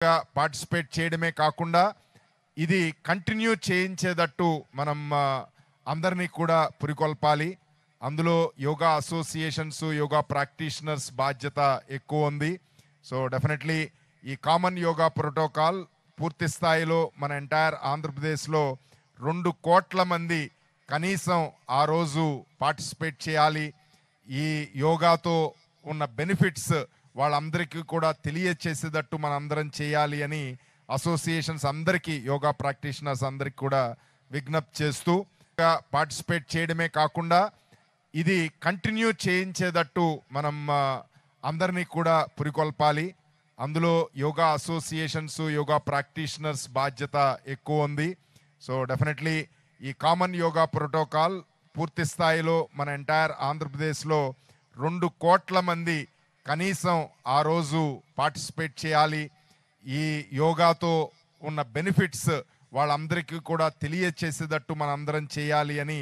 Participate చేయడమే కాకుండా ఇది కంటిన్యూ చేయించేటట్టు మనం అందరినీ కూడా పురికొల్పాలి. అందులో యోగా అసోసియేషన్స్, యోగా ప్రాక్టీషనర్స్ బాధ్యత ఎక్కువ ఉంది. సో డెఫినెట్లీ ఈ కామన్ యోగా ప్రోటోకాల్ పూర్తి స్థాయిలో మన ఎంటైర్ ఆంధ్రప్రదేశ్లో 2 కోట్ల మంది కనీసం ఆ రోజు పార్టిసిపేట్ చేయాలి. ఈ యోగాతో ఉన్న బెనిఫిట్స్ వాళ్ళందరికీ కూడా తెలియచేసేటట్టు మనం అందరం చేయాలి అని అసోసియేషన్స్ అందరికీ, యోగా ప్రాక్టీషనర్స్ అందరికీ కూడా విజ్ఞప్తి చేస్తూ పార్టిసిపేట్ చేయడమే కాకుండా ఇది కంటిన్యూ చేయించేటట్టు మనం అందరినీ కూడా పురికొల్పాలి. అందులో యోగా అసోసియేషన్స్, యోగా ప్రాక్టీషనర్స్ బాధ్యత ఎక్కువ ఉంది. సో డెఫినెట్లీ ఈ కామన్ యోగా ప్రోటోకాల్ పూర్తి స్థాయిలో మన ఎంటైర్ ఆంధ్రప్రదేశ్లో 2 కోట్ల మంది కనీసం ఆ రోజు పార్టిసిపేట్ చేయాలి. ఈ యోగాతో ఉన్న బెనిఫిట్స్ వాళ్ళందరికీ కూడా తెలియచేసేటట్టు మనం అందరం చేయాలి అని